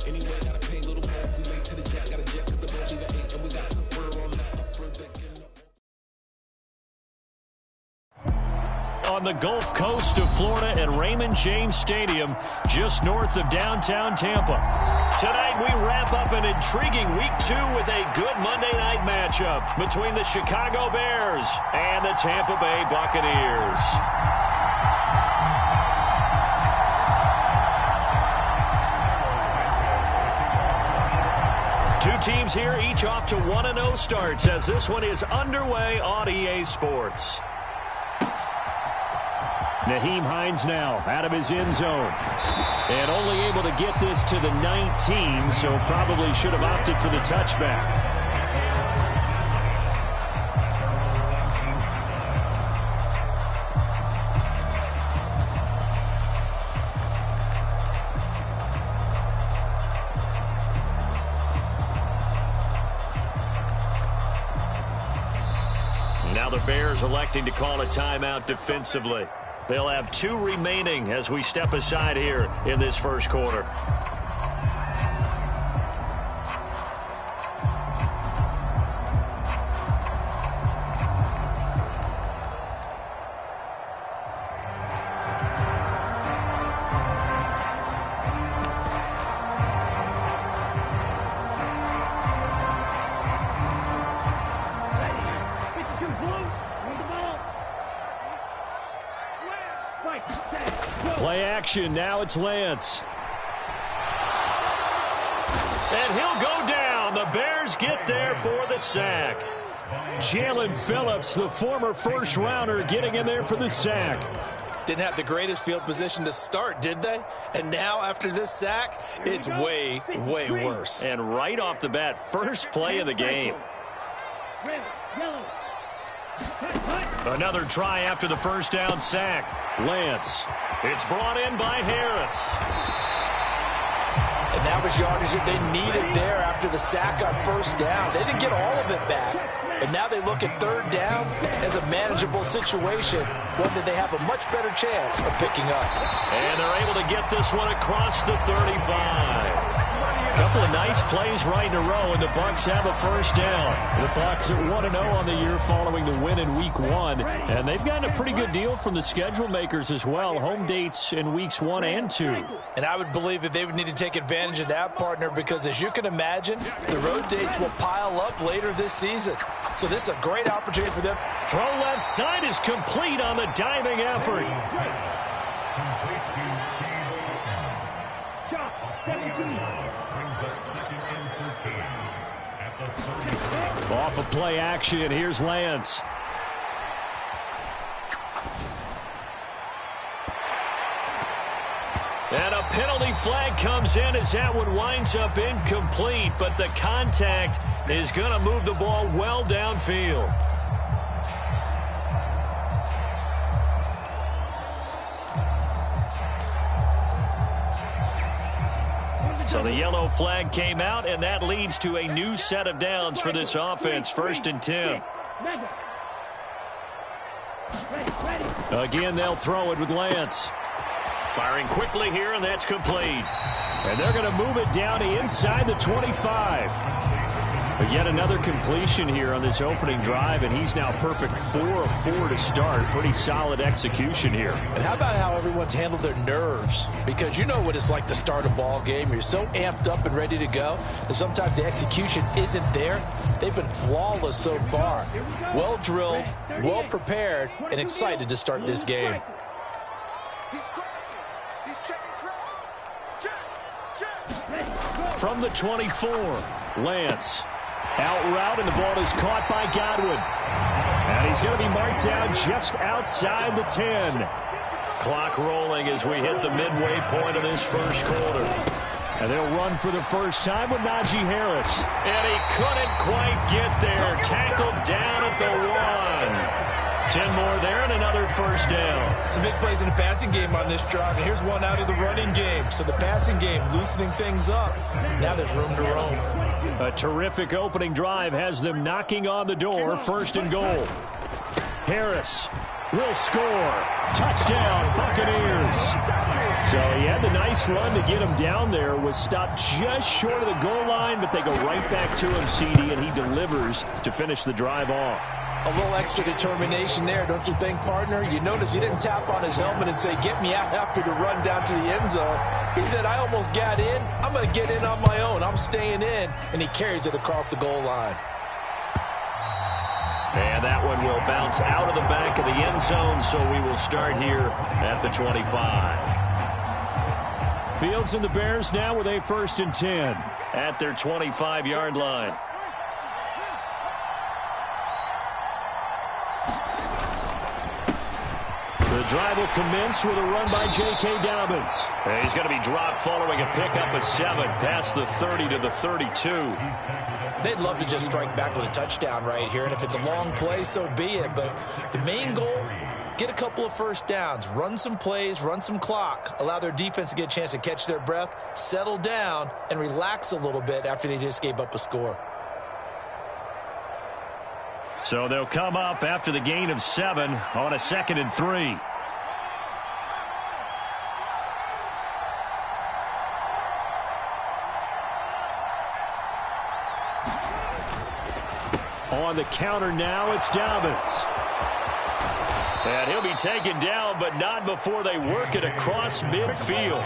Anyway, gotta pay a little more if we late to the jack. Got a jet 'cause the boat leave at 8 and we got some fur on that upper deck. On the Gulf Coast of Florida at Raymond James Stadium, just north of downtown Tampa. Tonight we wrap up an intriguing Week 2 with a good Monday night matchup between the Chicago Bears and the Tampa Bay Buccaneers. Two teams here, each off to 1-0 starts as this one is underway on EA Sports. Nyheim Hines now out of his end zone. And only able to get this to the 19, so probably should have opted for the touchback. Now the Bears electing to call a timeout defensively. They'll have 2 remaining as we step aside here in this first quarter. Play action. Now it's Lance. And he'll go down. The Bears get there for the sack. Jalen Phillips, the former first-rounder, getting in there for the sack. Didn't have the greatest field position to start, did they? And now, after this sack, it's way, way worse. And right off the bat, first play of the game. Another try after the first down sack. Lance. It's brought in by Harris. And that was yardage that they needed there after the sack on first down. They didn't get all of it back. And now they look at third down as a manageable situation, one that they have a much better chance of picking up. And they're able to get this one across the 35. A couple of nice plays right in a row, and the Bucs have a first down. The Bucs are 1-0 on the year following the win in Week 1, and they've gotten a pretty good deal from the schedule makers as well. Home dates in Weeks 1 and 2. And I would believe that they would need to take advantage of that, partner, because as you can imagine, the road dates will pile up later this season. So this is a great opportunity for them. Throw left side is complete on the diving effort. Off of play action, here's Lance. And a penalty flag comes in as that one winds up incomplete, but the contact is going to move the ball well downfield. So the yellow flag came out, and that leads to a new set of downs for this offense. 1st and 10. Again, they'll throw it with Lance. Firing quickly here, and that's complete. And they're going to move it down to inside the 25. But yet another completion here on this opening drive, and he's now perfect 4 of 4 to start. Pretty solid execution here. And how about how everyone's handled their nerves? Because you know what it's like to start a ball game. You're so amped up and ready to go, and sometimes the execution isn't there. They've been flawless so far. Well drilled, well prepared, and excited to start this game. From the 24, Lance. Out route, and the ball is caught by Godwin. And he's going to be marked down just outside the 10. Clock rolling as we hit the midway point of this first quarter. And they'll run for the first time with Najee Harris. And he couldn't quite get there. Tackled down at the 1. 10 more there and another first down. Some big plays in the passing game on this drive. And here's one out of the running game. So the passing game loosening things up. Now there's room to roam. A terrific opening drive has them knocking on the door. 1st and goal. Harris will score. Touchdown, Buccaneers. So he had the nice run to get him down there, was stopped just short of the goal line, but they go right back to him, CD, and he delivers to finish the drive off. A little extra determination there, don't you think, partner? You notice he didn't tap on his helmet and say, get me out after the run down to the end zone. He said, I almost got in. I'm going to get in on my own. I'm staying in. And he carries it across the goal line. And that one will bounce out of the back of the end zone, so we will start here at the 25. Fields and the Bears now with a 1st and 10 at their 25-yard line. The drive will commence with a run by J.K. Dobbins. And he's going to be dropped following a pickup of 7 past the 30 to the 32. They'd love to just strike back with a touchdown right here, and if it's a long play, so be it. But the main goal, get a couple of first downs, run some plays, run some clock, allow their defense to get a chance to catch their breath, settle down, and relax a little bit after they just gave up a score. So they'll come up after the gain of 7 on a 2nd and 3. On the counter now, it's Dobbins. And he'll be taken down, but not before they work it across midfield.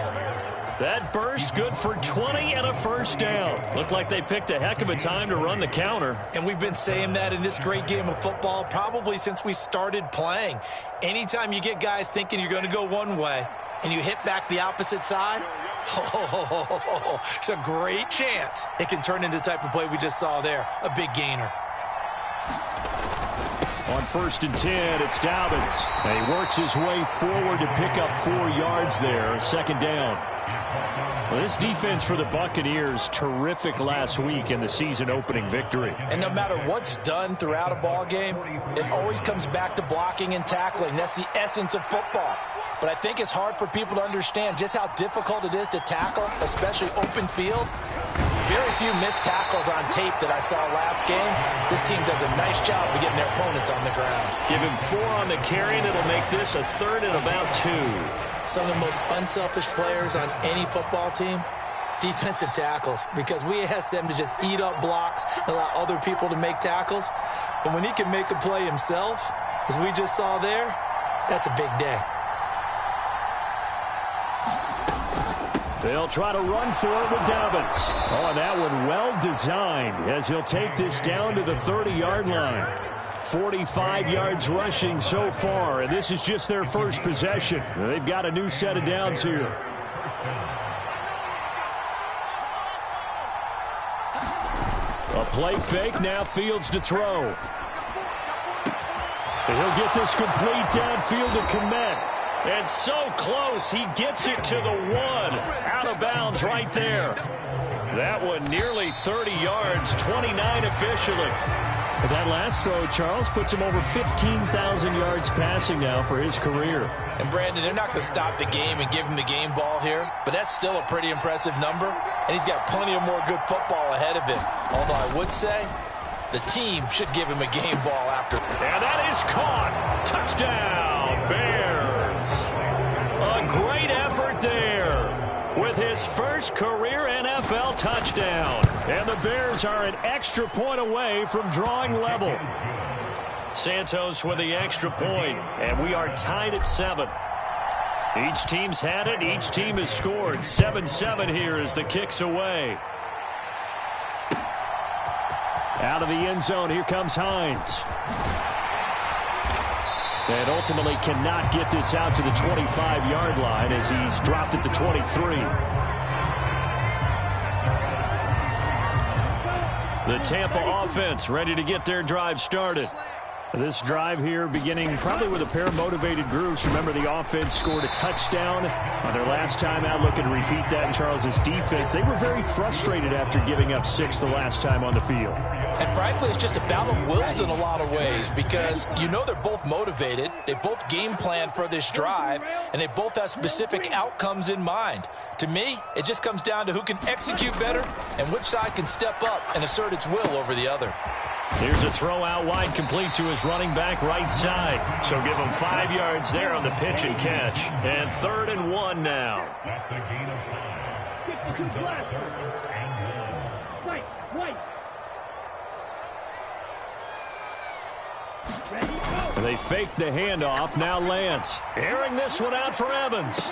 That burst good for 20 and a 1st down. Looked like they picked a heck of a time to run the counter. And we've been saying that in this great game of football probably since we started playing. Anytime you get guys thinking you're going to go one way and you hit back the opposite side, it's a great chance it can turn into the type of play we just saw there, a big gainer. On 1st and 10, it's Dobbins. And he works his way forward to pick up 4 yards there, 2nd down. Well, this defense for the Buccaneers, terrific last week in the season-opening victory. And no matter what's done throughout a ball game, it always comes back to blocking and tackling. That's the essence of football. But I think it's hard for people to understand just how difficult it is to tackle, especially open field. Very few missed tackles on tape that I saw last game. This team does a nice job of getting their opponents on the ground. Give him 4 on the carry, and it'll make this a 3rd and about 2. Some of the most unselfish players on any football team, defensive tackles, because we ask them to just eat up blocks and allow other people to make tackles. But when he can make a play himself, as we just saw there, that's a big day. They'll try to run for it with Dobbins. Oh, and that one well designed as he'll take this down to the 30-yard line. 45 yards rushing so far, and this is just their first possession. They've got a new set of downs here. A play fake, now Fields to throw. And he'll get this complete downfield to Kmet. And so close, he gets it to the 1. Out of bounds right there. That one nearly 30 yards, 29 officially. But that last throw, Charles, puts him over 15,000 yards passing now for his career. And, Brandon, they're not going to stop the game and give him the game ball here, but that's still a pretty impressive number, and he's got plenty of more good football ahead of him. Although I would say the team should give him a game ball after. And that is caught. Touchdown, Bears. A great effort there with his first career NFL touchdown. And the Bears are an extra point away from drawing level. Santos with the extra point, and we are tied at 7. Each team's had it. Each team has scored. 7-7 here as the kick's away. Out of the end zone, here comes Hines. And ultimately cannot get this out to the 25-yard line as he's dropped at the 23. The Tampa offense ready to get their drive started. This drive here beginning probably with a pair of motivated groups. Remember, the offense scored a touchdown on their last time out. Looking to repeat that in Charles's defense. They were very frustrated after giving up 6 the last time on the field. And frankly, it's just a battle of wills in a lot of ways because you know they're both motivated. They both game plan for this drive, and they both have specific outcomes in mind. To me, it just comes down to who can execute better and which side can step up and assert its will over the other. Here's a throw out wide, complete to his running back right side. So give him 5 yards there on the pitch and catch. And 3rd and 1 now. That's a gain of 5. They fake the handoff. Now Lance airing this one out for Evans.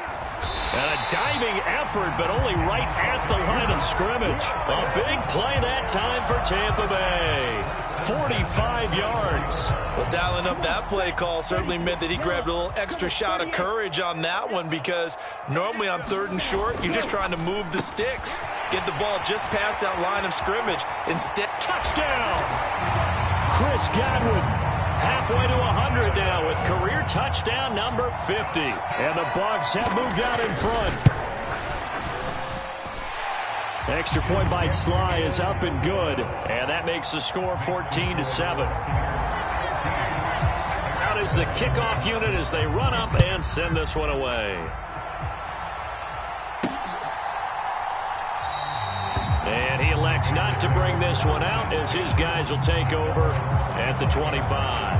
And a diving effort, but only right at the line of scrimmage. A big play that time for Tampa Bay. 45 yards. Well, dialing up that play call certainly meant that he grabbed a little extra shot of courage on that one because normally on 3rd and short, you're just trying to move the sticks. Get the ball just past that line of scrimmage. Instead, touchdown! Chris Godwin. Halfway to 100 now with career touchdown number 50. And the Bucs have moved out in front. Extra point by Sly is up and good. And that makes the score 14-7. Out is the kickoff unit as they run up and send this one away. And he elects not to bring this one out as his guys will take over at the 25.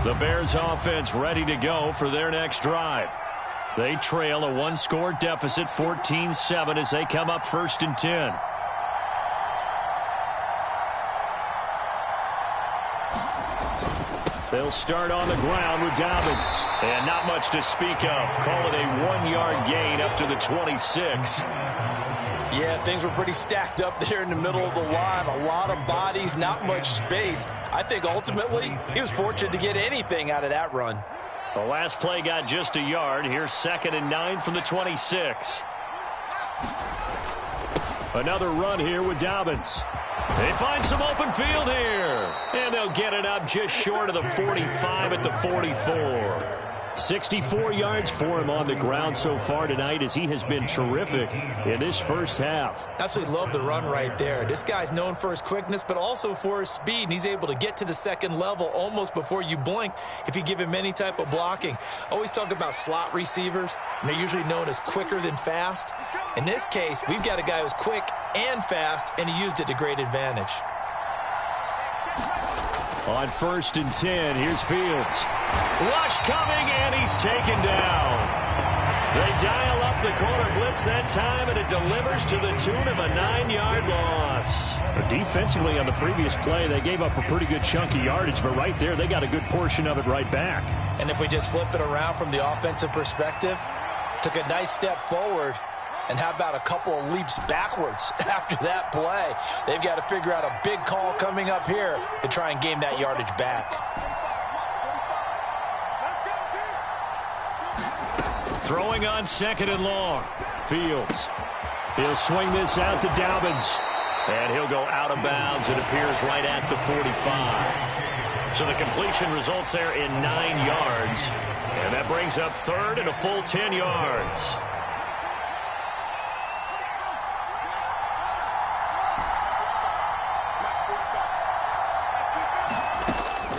The Bears offense ready to go for their next drive. They trail a 1-score deficit, 14-7, as they come up 1st and 10. They'll start on the ground with Dobbins. And not much to speak of. Call it a 1-yard gain up to the 26. Yeah, things were pretty stacked up there in the middle of the line. A lot of bodies, not much space. I think ultimately he was fortunate to get anything out of that run. The last play got just a yard. Here's 2nd and 9 from the 26. Another run here with Dobbins. They find some open field here. And they'll get it up just short of the 45 at the 44. 64 yards for him on the ground so far tonight as he has been terrific in this first half. Absolutely love the run right there. This guy's known for his quickness, but also for his speed. And he's able to get to the 2nd level almost before you blink if you give him any type of blocking. Always talk about slot receivers, and they're usually known as quicker than fast. In this case, we've got a guy who's quick and fast, and he used it to great advantage. On 1st and 10, here's Fields. Rush coming, and he's taken down. They dial up the corner blitz that time, and it delivers to the tune of a 9-yard loss. Defensively on the previous play, they gave up a pretty good chunk of yardage, but right there, they got a good portion of it right back. And if we just flip it around from the offensive perspective, took a nice step forward, and how about a couple of leaps backwards after that play? They've got to figure out a big call coming up here to try and gain that yardage back. Throwing on 2nd and long. Fields. He'll swing this out to Dobbins. And he'll go out of bounds. It appears right at the 45. So the completion results there in 9 yards. And that brings up 3rd and a full 10 yards.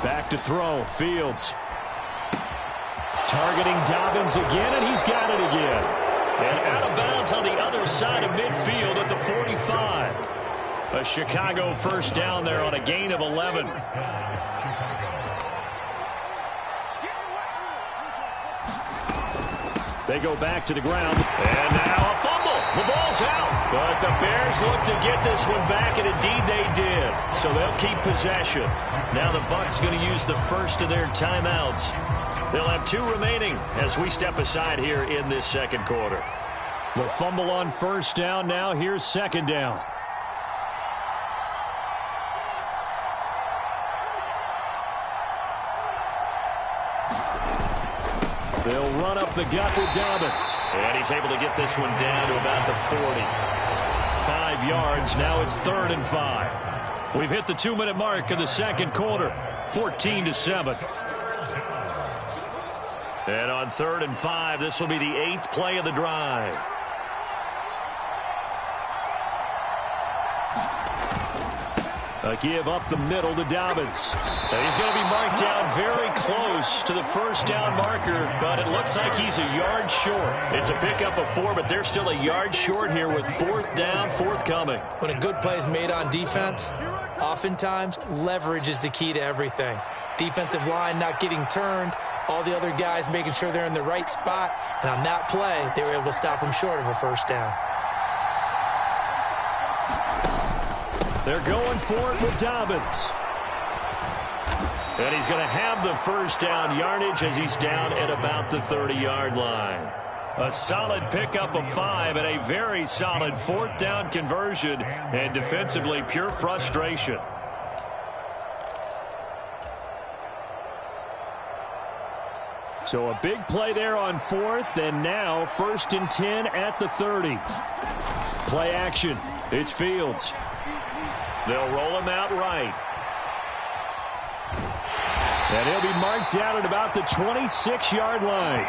Back to throw. Fields. Targeting Dobbins again, and he's got it again. And out of bounds on the other side of midfield at the 45. A Chicago first down there on a gain of 11. They go back to the ground. And now a fumble. The ball's out. But the Bears look to get this one back, and indeed they did. So they'll keep possession. Now the Bucs going to use the first of their timeouts. They'll have 2 remaining as we step aside here in this 2nd quarter. The fumble on 1st down. Now here's 2nd down. They'll run up the gut with Dobbins. And he's able to get this one down to about the 40. 5 yards. Now it's 3rd and 5. We've hit the 2-minute mark of the 2nd quarter. 14-7. And on 3rd and 5, this will be the 8th play of the drive. A give up the middle to Dobbins. And he's going to be marked down very close to the first down marker, but it looks like he's a yard short. It's a pickup of 4, but they're still a yard short here with 4th down, forthcoming. When a good play is made on defense, oftentimes leverage is the key to everything. Defensive line not getting turned, all the other guys making sure they're in the right spot, and on that play, they were able to stop him short of a first down. They're going for it with Dobbins. And he's going to have the first down yardage as he's down at about the 30-yard line. A solid pickup of 5 and a very solid 4th down conversion, and defensively pure frustration. So a big play there on 4th, and now 1st and 10 at the 30. Play action. It's Fields. They'll roll him out right. And he'll be marked down at about the 26-yard line.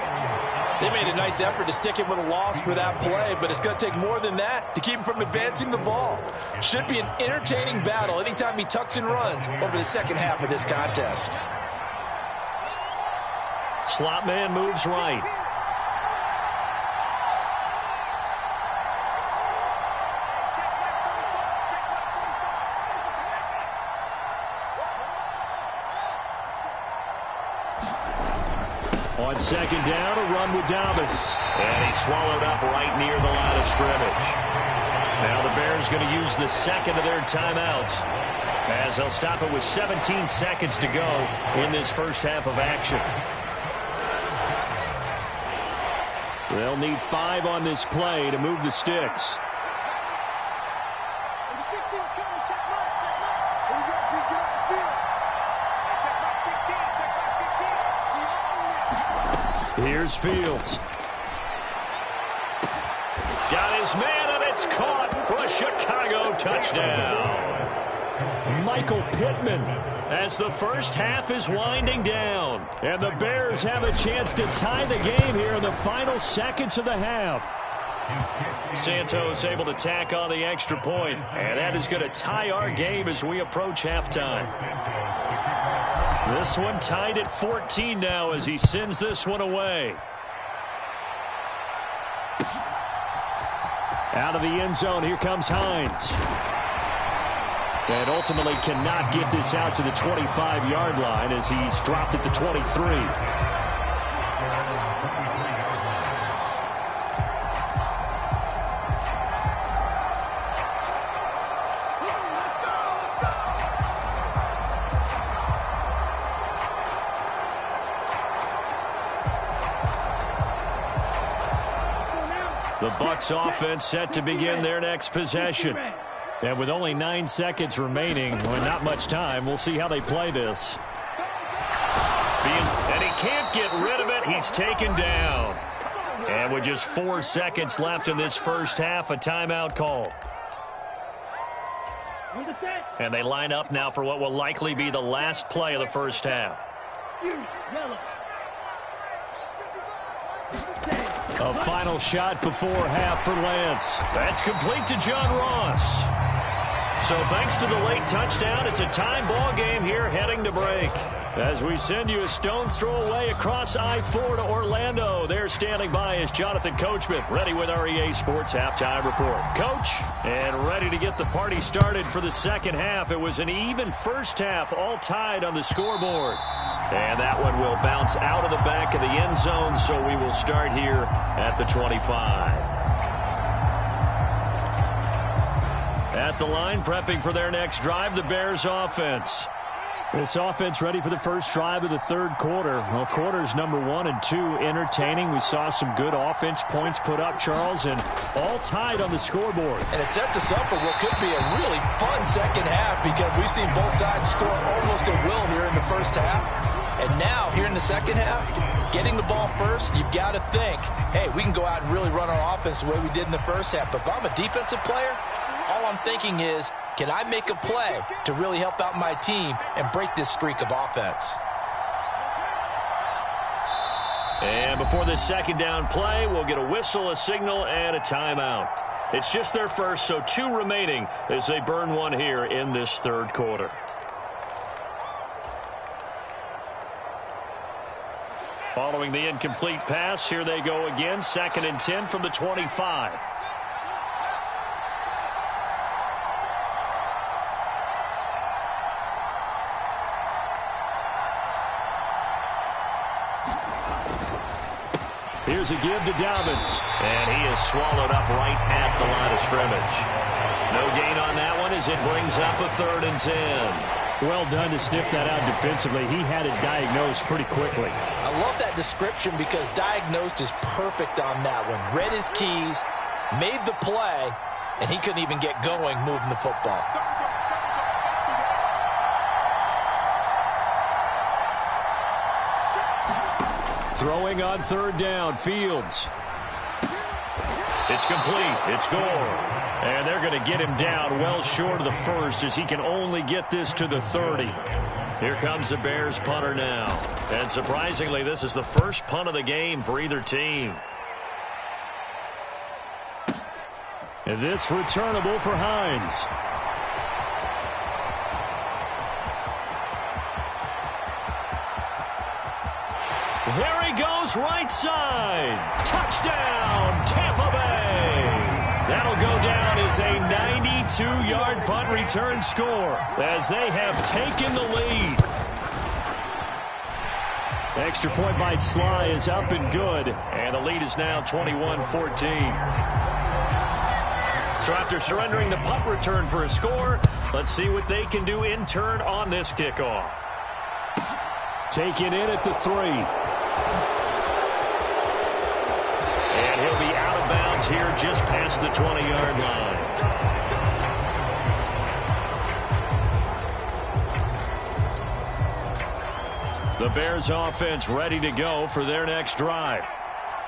They made a nice effort to stick him with a loss for that play, but it's going to take more than that to keep him from advancing the ball. Should be an entertaining battle anytime he tucks and runs over the second half of this contest. Slot man moves right. On 2nd down, a run with Dobbins. And he's swallowed up right near the line of scrimmage. Now the Bears going to use the second of their timeouts, as they'll stop it with 17 seconds to go in this first half of action. They'll need 5 on this play to move the sticks. Number 16's coming. Check mark. Check mark. Here we go. Get off the field. Check mark 16. Check mark 16. Here's Fields. Got his man, and it's caught for a Chicago touchdown. Michael Pittman, as the first half is winding down. And the Bears have a chance to tie the game here in the final seconds of the half. Santos able to tack on the extra point, and that is going to tie our game as we approach halftime. This one tied at 14 now as he sends this one away. Out of the end zone, here comes Hines. And ultimately cannot get this out to the 25-yard line as he's dropped at the 23. The Bucs offense set to begin their next possession. And with only 9 seconds remaining, well, not much time, we'll see how they play this. And he can't get rid of it. He's taken down. And with just 4 seconds left in this first half, a timeout call. And they line up now for what will likely be the last play of the first half. A final shot before half for Lance. That's complete to John Ross. So thanks to the late touchdown, it's a tie ball game here heading to break. As we send you a stone's throw away across I-4 to Orlando. There standing by is Jonathan Coachman, ready with our EA Sports Halftime Report. Coach, and ready to get the party started for the second half. It was an even first half, all tied on the scoreboard. And that one will bounce out of the back of the end zone, so we will start here at the 25. At the line, prepping for their next drive, the Bears offense. This offense ready for the first drive of the third quarter. Well, quarters number 1 and 2 entertaining. We saw some good offense points put up, Charles, and all tied on the scoreboard. And it sets us up for what could be a really fun second half because we've seen both sides score almost at will here in the first half. And now, here in the second half, getting the ball first, you've got to think, hey, we can go out and really run our offense the way we did in the first half. But if I'm a defensive player, all I'm thinking is, can I make a play to really help out my team and break this streak of offense? And before this second down play, we'll get a whistle, a signal, and a timeout. It's just their first, so 2 remaining as they burn one here in this third quarter. Following the incomplete pass, here they go again. 2nd and 10 from the 25. Here's a give to Dobbins. And he is swallowed up right at the line of scrimmage. No gain on that one as it brings up a 3rd and 10. Well done to sniff that out defensively. He had it diagnosed pretty quickly. I love that description because diagnosed is perfect on that one. Read his keys, made the play, and he couldn't even get going moving the football. Throwing on 3rd down, Fields. It's complete. It's Gore. And they're going to get him down well short of the 1st as he can only get this to the 30. Here comes the Bears punter now. And surprisingly, this is the first punt of the game for either team. And this returnable for Hines. There he goes, right side. Touchdown, Tampa Bay. That'll go down as a 92-yard punt return score as they have taken the lead. Extra point by Sly is up and good. And the lead is now 21-14. So after surrendering the punt return for a score, let's see what they can do in turn on this kickoff. Taken in at the 3. And he'll be out of bounds here just past the 20-yard line. The Bears offense ready to go for their next drive.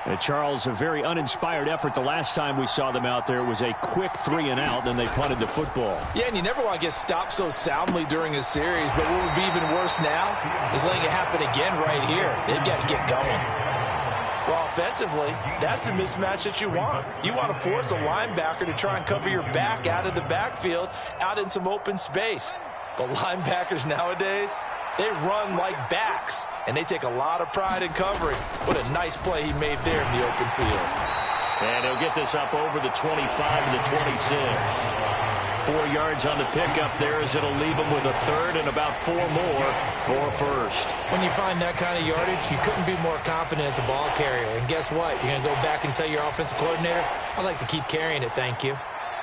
And Charles, a very uninspired effort. The last time we saw them out there was a quick 3 and out, then they punted the football. Yeah, and you never want to get stopped so soundly during a series, but what would be even worse now is letting it happen again right here. They've got to get going. Well, offensively, that's the mismatch that you want. You want to force a linebacker to try and cover your back out of the backfield, out in some open space. But linebackers nowadays, they run like backs, and they take a lot of pride in covering. What a nice play he made there in the open field. And he'll get this up over the 25 and the 26. 4 yards on the pickup there as it'll leave him with a 3rd and about 4 more for a 1st. When you find that kind of yardage, you couldn't be more confident as a ball carrier. And guess what? You're going to go back and tell your offensive coordinator, I'd like to keep carrying it, thank you.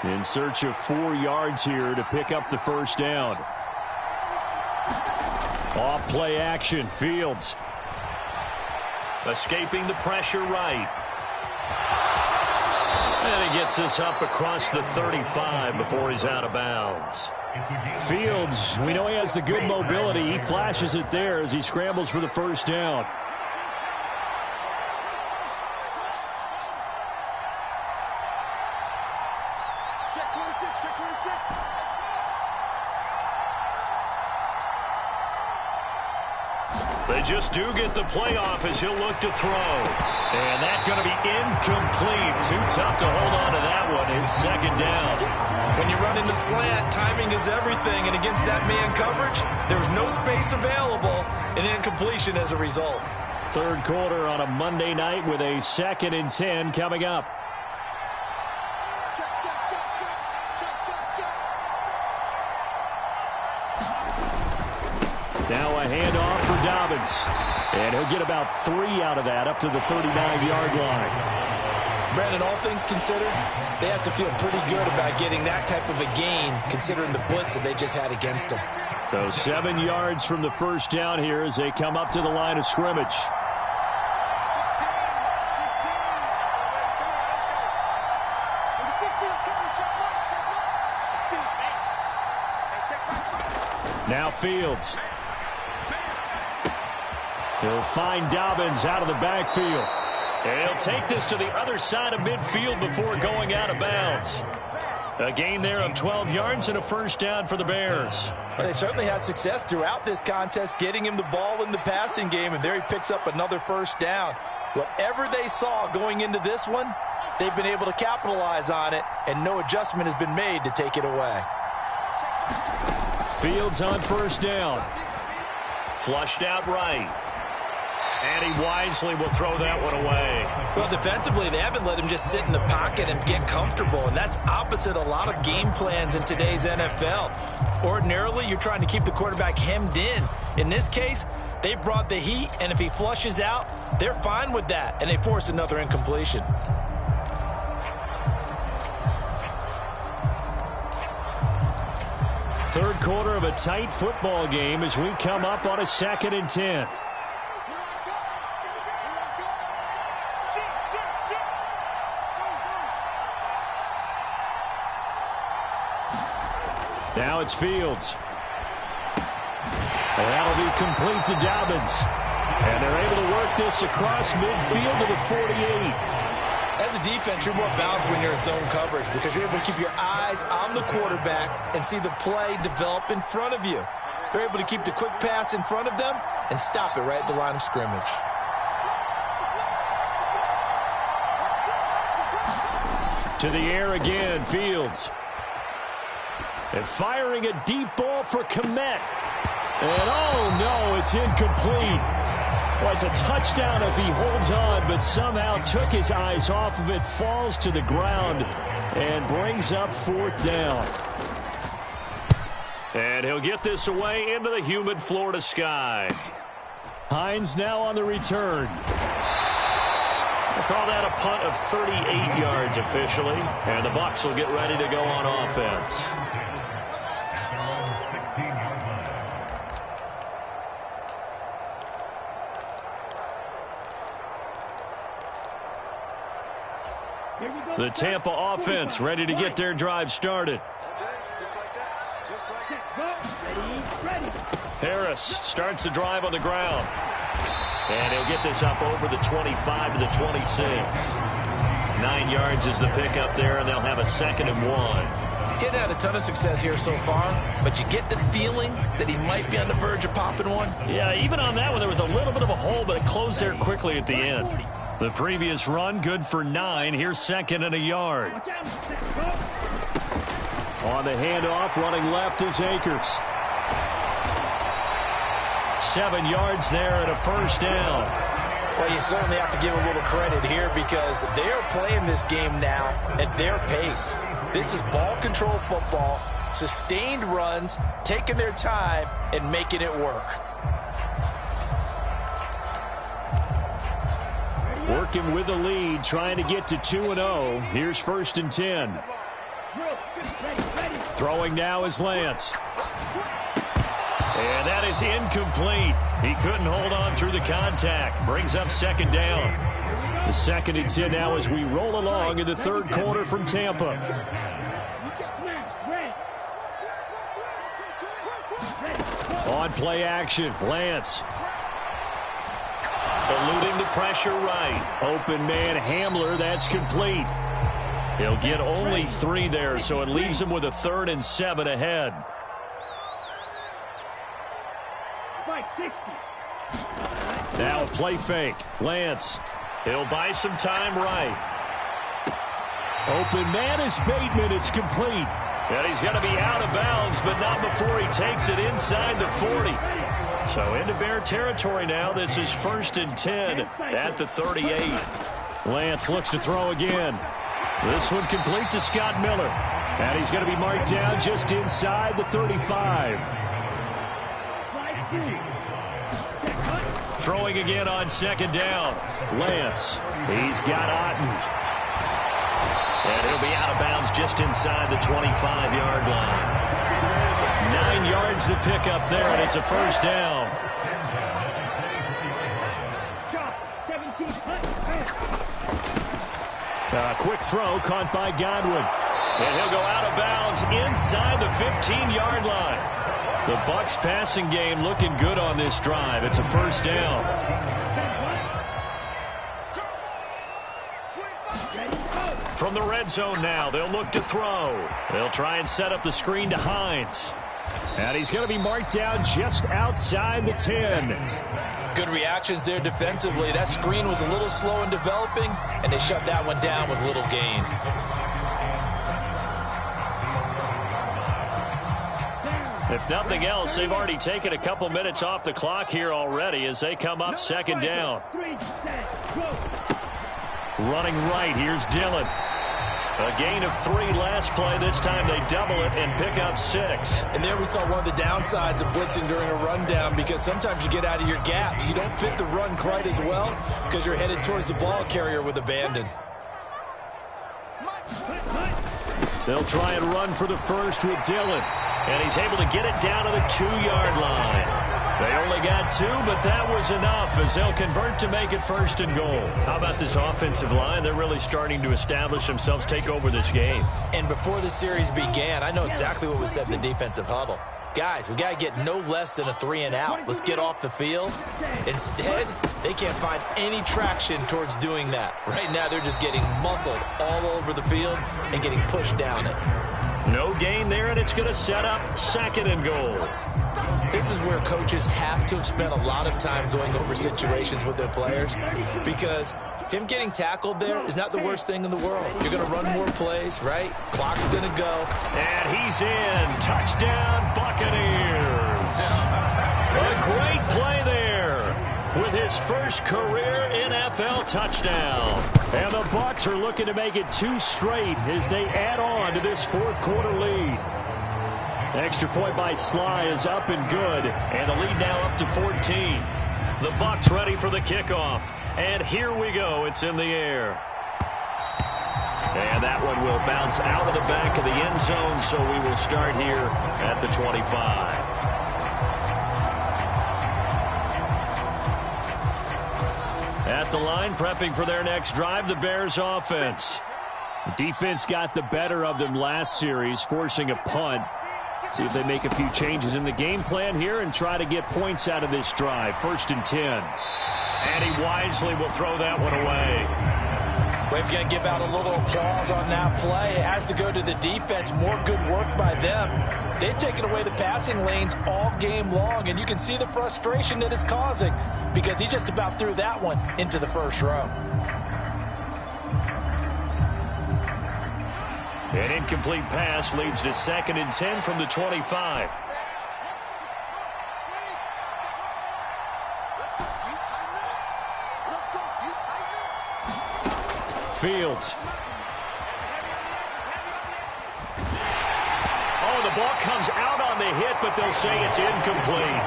In search of 4 yards here to pick up the 1st down. Off play action, Fields. Escaping the pressure right. And he gets this up across the 35 before he's out of bounds. Fields, we know he has the good mobility. He flashes it there as he scrambles for the 1st down. Check 26, check 26. They just do get the playoff as he'll look to throw. And that's going to be incomplete. Too tough to hold on to that one. It's 2nd down. When you run into slant, timing is everything. And against that man coverage, there's no space available. And incompletion as a result. 3rd quarter on a Monday night with a 2nd and 10 coming up. Check, check, check, check. Check, check, check. Now a handoff for Dobbins. And he'll get about 3 out of that up to the 39-yard line. Brandon, all things considered, they have to feel pretty good about getting that type of a gain considering the blitz that they just had against them. So 7 yards from the 1st down here as they come up to the line of scrimmage. 16. Number 16 is coming. Check mark, check mark. Hey, check mark. Now Fields. He'll find Dobbins out of the backfield. And he'll take this to the other side of midfield before going out of bounds. A gain there of 12 yards and a 1st down for the Bears. Well, they certainly had success throughout this contest, getting him the ball in the passing game, and there he picks up another 1st down. Whatever they saw going into this one, they've been able to capitalize on it, and no adjustment has been made to take it away. Fields on first down. Flushed out right. And he wisely will throw that one away. Well, defensively, they haven't let him just sit in the pocket and get comfortable, and that's opposite a lot of game plans in today's NFL. Ordinarily, you're trying to keep the quarterback hemmed in. In this case, they brought the heat, and if he flushes out, they're fine with that, and they force another incompletion. Third quarter of a tight football game as we come up on a 2nd and 10. Now it's Fields. And that'll be complete to Dobbins. And they're able to work this across midfield to the 48. As a defense, you're more balanced when you're in zone coverage because you're able to keep your eyes on the quarterback and see the play develop in front of you. They're able to keep the quick pass in front of them and stop it right at the line of scrimmage. To the air again, Fields. And firing a deep ball for Kmet. And oh no, it's incomplete. Well, it's a touchdown if he holds on, but somehow took his eyes off of it, falls to the ground, and brings up 4th down. And he'll get this away into the humid Florida sky. Hines now on the return. We'll call that a punt of 38 yards officially, and the Bucs will get ready to go on offense. The Tampa offense ready to get their drive started. Harris starts the drive on the ground. And he'll get this up over the 25 to the 26. 9 yards is the pickup there, and they'll have a 2nd and 1. Getting had a ton of success here so far, but you get the feeling that he might be on the verge of popping one. Yeah, even on that one, there was a little bit of a hole, but it closed there quickly at the end. The previous run good for 9. Here's 2nd and a yard. On the handoff, running left is Akers. 7 yards there and a 1st down. Well, you certainly have to give a little credit here because they are playing this game now at their pace. This is ball control football, sustained runs, taking their time and making it work. Working with the lead, trying to get to 2-0. Here's 1st and 10. Throwing now is Lance. And that is incomplete. He couldn't hold on through the contact. Brings up 2nd down. The 2nd and 10 now as we roll along in the 3rd quarter from Tampa. On play action, Lance. Eluding the pressure right. Open man Hamler, that's complete. He'll get only 3 there, so it leaves him with a 3rd and 7 ahead. Now a play fake. Lance. He'll buy some time right. Open man is Bateman. It's complete. And he's going to be out of bounds, but not before he takes it inside the 40. So into Bear territory now. This is 1st and 10 at the 38. Lance looks to throw again. This one complete to Scott Miller. And he's going to be marked down just inside the 35. Throwing again on 2nd down. Lance. He's got Otten. And he'll be out of bounds just inside the 25-yard line. 9 yards to pick up there, and it's a 1st down. Quick throw caught by Godwin. And he'll go out of bounds inside the 15-yard line. The Bucs passing game looking good on this drive. It's a 1st down. From the red zone now, they'll look to throw. They'll try and set up the screen to Hines. And he's going to be marked down just outside the 10. Good reactions there defensively. That screen was a little slow in developing, and they shut that one down with little gain. If nothing else, they've already taken a couple minutes off the clock here already as they come up second down. Running right, here's Dillon. A gain of 3 last play. This time they double it and pick up 6. And there we saw one of the downsides of blitzing during a rundown, because sometimes you get out of your gaps. You don't fit the run quite as well because you're headed towards the ball carrier with abandon. They'll try and run for the first with Dillon. And he's able to get it down to the 2-yard line. They only got 2, but that was enough as they'll convert to make it first and goal. How about this offensive line? They're really starting to establish themselves, take over this game. And before the series began, I know exactly what was said in the defensive huddle. Guys, we got to get no less than a 3-and-out. Let's get off the field. Instead, they can't find any traction towards doing that. Right now, they're just getting muscled all over the field and getting pushed down it. No gain there, and it's going to set up second and goal. This is where coaches have to have spent a lot of time going over situations with their players, because him getting tackled there is not the worst thing in the world. You're going to run more plays, right? Clock's going to go. And he's in. Touchdown, Buccaneers. A great play there with his first career NFL touchdown. And the Bucs are looking to make it 2 straight as they add on to this fourth quarter lead. Extra point by Sly is up and good, and the lead now up to 14. The Bucs ready for the kickoff, and here we go. It's in the air. And that one will bounce out of the back of the end zone, so we will start here at the 25. At the line, prepping for their next drive, the Bears offense. Defense got the better of them last series, forcing a punt. See if they make a few changes in the game plan here and try to get points out of this drive. 1st and 10. And he wisely will throw that one away. We're going to give out a little applause on that play. It has to go to the defense. More good work by them. They've taken away the passing lanes all game long, and you can see the frustration that it's causing because he just about threw that one into the first row. An incomplete pass leads to 2nd and 10 from the 25. Fields. Oh, the ball comes out on the hit, but they'll say it's incomplete.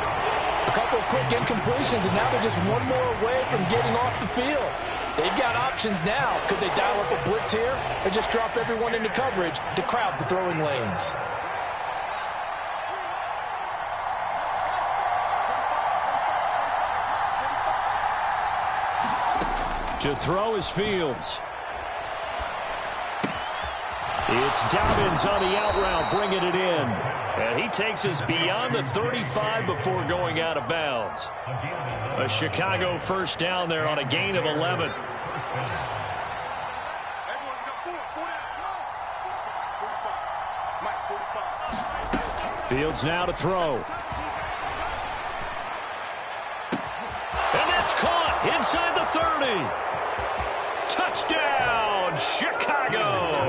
A couple of quick incompletions, and now they're just one more away from getting off the field. They've got options now. Could they dial up a blitz here or just drop everyone into coverage to crowd the throwing lanes? To throw is Fields. It's Dobbins on the out route, bringing it in. And he takes us beyond the 35 before going out of bounds. A Chicago first down there on a gain of 11. Fields now to throw. And that's caught inside the 30. Touchdown, Chicago.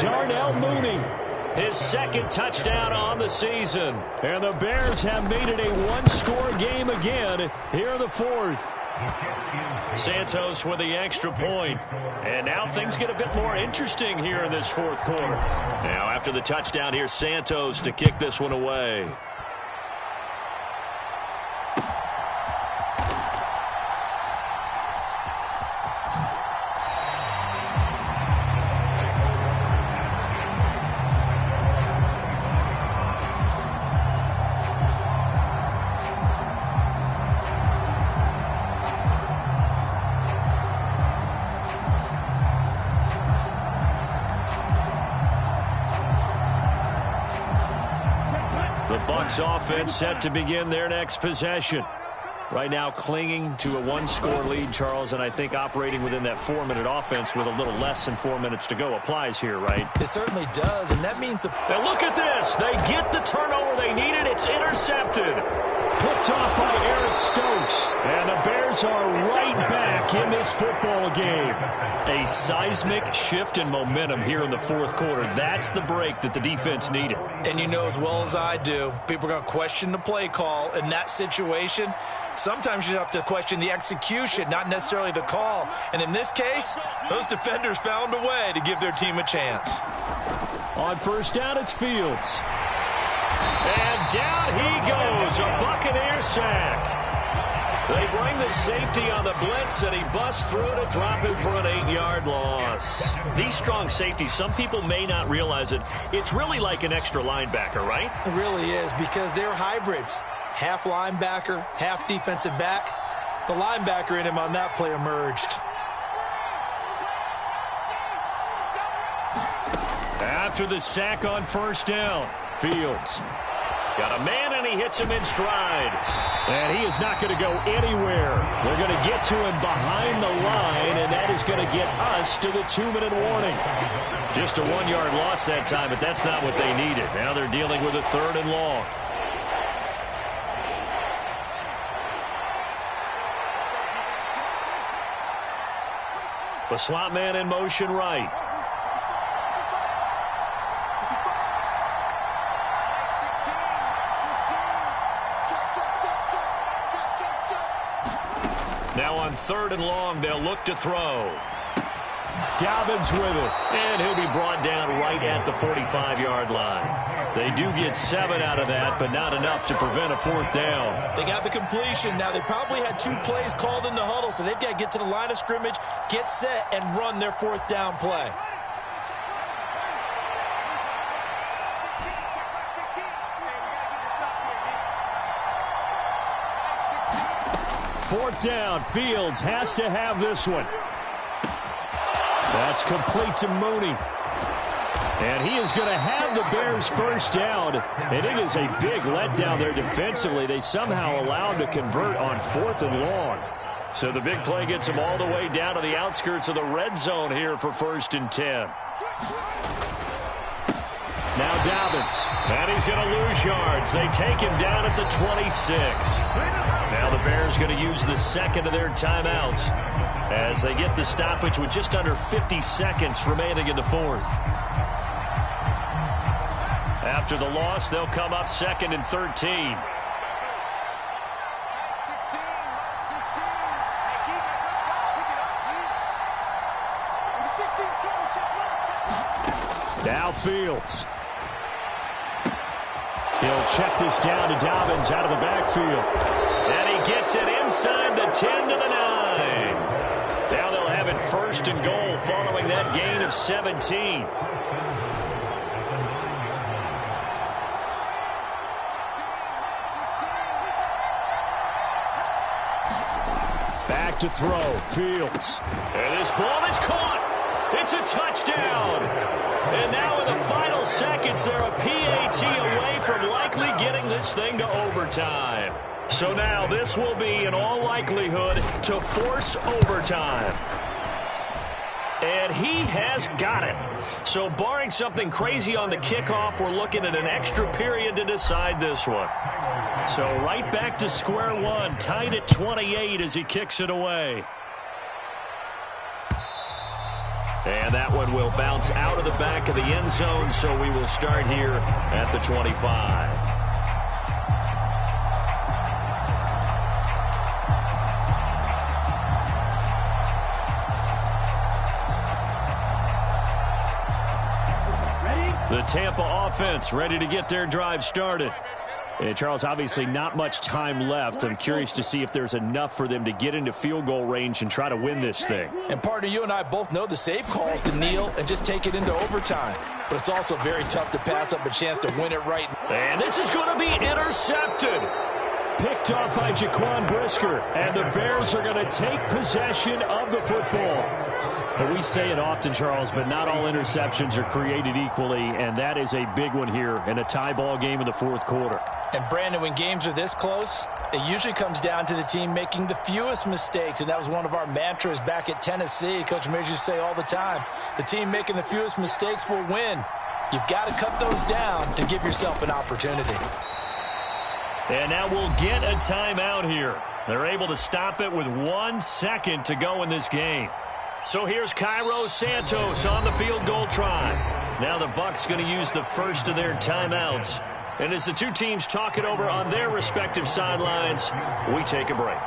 Darnell Mooney, his 2nd touchdown on the season. And the Bears have made it a one-score game again here in the 4th. Santos with the extra point. And now things get a bit more interesting here in this 4th quarter. Now after the touchdown, here's Santos to kick this one away. Offense set to begin their next possession. Right now clinging to a one-score lead, Charles, and I think operating within that 4-minute offense with a little less than 4 minutes to go applies here, right? It certainly does, and that means... Now look at this. They get the turnover they needed. It's intercepted. Picked off by Eric Stokes. And the Bears are right back in this football game. A seismic shift in momentum here in the fourth quarter. That's the break that the defense needed. And you know as well as I do, people are going to question the play call in that situation. Sometimes you have to question the execution, not necessarily the call. And in this case, those defenders found a way to give their team a chance. On first down, it's Fields. And down he goes, a Buccaneer sack. They bring the safety on the blitz, and he busts through to drop him for an 8-yard loss. These strong safeties, some people may not realize it. It's really like an extra linebacker, right? It really is, because they're hybrids. Half linebacker, half defensive back. The linebacker in him on that play emerged. After the sack on first down, Fields got a man, and he hits him in stride. And he is not going to go anywhere. They're going to get to him behind the line, and that is going to get us to the 2-minute warning. Just a 1-yard loss that time, but that's not what they needed. Now they're dealing with a 3rd and long. The slot man in motion right. Now on 3rd and long, they'll look to throw. Dobbins with it. And he'll be brought down right at the 45-yard line. They do get 7 out of that, but not enough to prevent a 4th down. They got the completion. Now, they probably had 2 plays called in the huddle, so they've got to get to the line of scrimmage, get set, and run their 4th down play. Fourth down, Fields has to have this one. That's complete to Mooney. And he is going to have the Bears first down. And it is a big letdown there defensively. They somehow allowed to convert on 4th and long. So the big play gets them all the way down to the outskirts of the red zone here for 1st and 10. Now Dobbins. And he's going to lose yards. They take him down at the 26. Now the Bears going to use the 2nd of their timeouts as they get the stoppage with just under 50 seconds remaining in the 4th. After the loss, they'll come up 2nd and 13. Now Fields. He'll check this down to Dobbins out of the backfield. And he gets it inside the 10 to the 9. Now they'll have it 1st and goal following that gain of 17. Back to throw, Fields. And this ball is caught. It's a touchdown. And now in the final seconds, they're a PAT away from likely getting this thing to overtime. So now this will be, in all likelihood, to force overtime. And he has got it. So barring something crazy on the kickoff, we're looking at an extra period to decide this one. So right back to square one, tied at 28 as he kicks it away. And that one will bounce out of the back of the end zone, so we will start here at the 25. The Tampa offense ready to get their drive started. And Charles, obviously not much time left. I'm curious to see if there's enough for them to get into field goal range and try to win this thing. And partner, you and I both know the safe calls to kneel and just take it into overtime. But it's also very tough to pass up a chance to win it right. And this is going to be intercepted. Picked off by Jaquan Brisker. And the Bears are going to take possession of the football. And we say it often, Charles, but not all interceptions are created equally, and that is a big one here in a tie ball game in the fourth quarter. And, Brandon, when games are this close, it usually comes down to the team making the fewest mistakes, and that was one of our mantras back at Tennessee. Coach Mears used to say all the time, the team making the fewest mistakes will win. You've got to cut those down to give yourself an opportunity. And now we'll get a timeout here. They're able to stop it with 1 second to go in this game. So here's Cairo Santos on the field goal try. Now the Bucs going to use the first of their timeouts. And as the two teams talk it over on their respective sidelines, we take a break.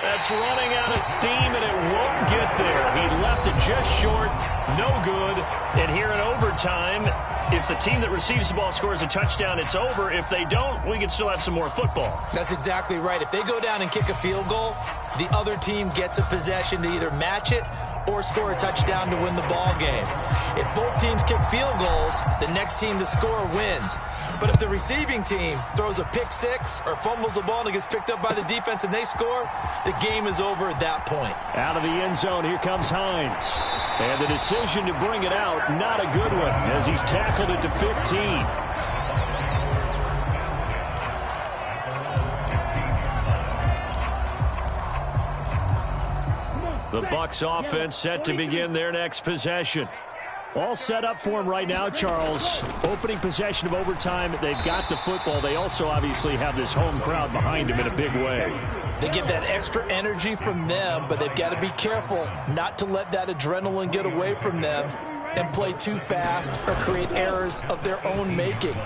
That's running out of steam, and it won't get there. He left it just short, no good. And here in overtime, if the team that receives the ball scores a touchdown, it's over. If they don't, we can still have some more football. That's exactly right. If they go down and kick a field goal, the other team gets a possession to either match it or score a touchdown to win the ball game. If both teams kick field goals, the next team to score wins. But if the receiving team throws a pick six or fumbles the ball and it gets picked up by the defense and they score, the game is over at that point. Out of the end zone, here comes Hines. And the decision to bring it out, not a good one, as he's tackled it to 15. The Bucs offense set to begin their next possession. All set up for him right now, Charles. Opening possession of overtime. They've got the football. They also obviously have this home crowd behind them in a big way. They get that extra energy from them, but they've got to be careful not to let that adrenaline get away from them and play too fast or create errors of their own making.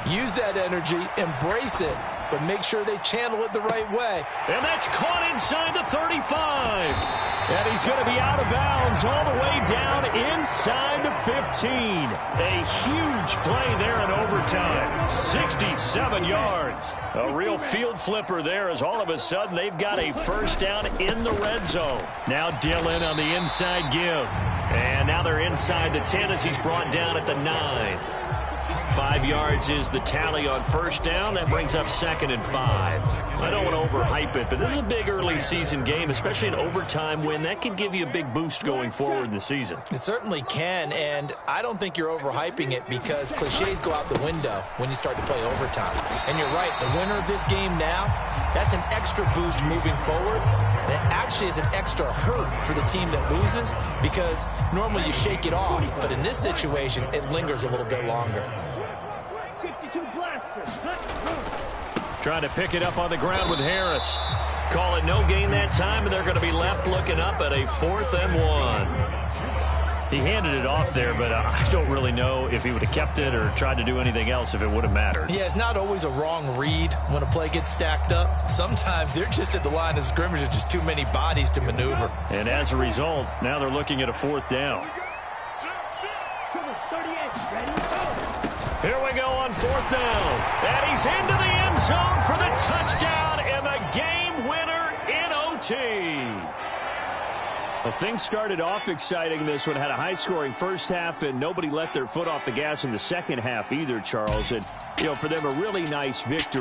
Use that energy, embrace it, but make sure they channel it the right way. And that's caught inside the 35. And he's going to be out of bounds all the way down inside the 15. A huge play there in overtime. 67 yards. A real field flipper there, as all of a sudden they've got a first down in the red zone. Now Dillon on the inside give. And now they're inside the 10 as he's brought down at the 9. 5 yards is the tally on first down. That brings up 2nd and 5. I don't want to overhype it, but this is a big early season game, especially an overtime win. That can give you a big boost going forward in the season. It certainly can, and I don't think you're overhyping it because cliches go out the window when you start to play overtime. And you're right, the winner of this game now, that's an extra boost moving forward. And it actually is an extra hurt for the team that loses because normally you shake it off, but in this situation, it lingers a little bit longer. Trying to pick it up on the ground with Harris. Call it no gain that time, and they're going to be left looking up at a 4th and 1. He handed it off there, but I don't really know if he would have kept it or tried to do anything else if it would have mattered. Yeah, it's not always a wrong read when a play gets stacked up. Sometimes they're just at the line of scrimmage with just too many bodies to maneuver. And as a result, now they're looking at a 4th down. Here we go on 4th down. And he's into the end zone for the touchdown and the game winner in OT. Well, things started off exciting. This one had a high-scoring first half, and nobody let their foot off the gas in the second half either, Charles. And, you know, for them, a really nice victory.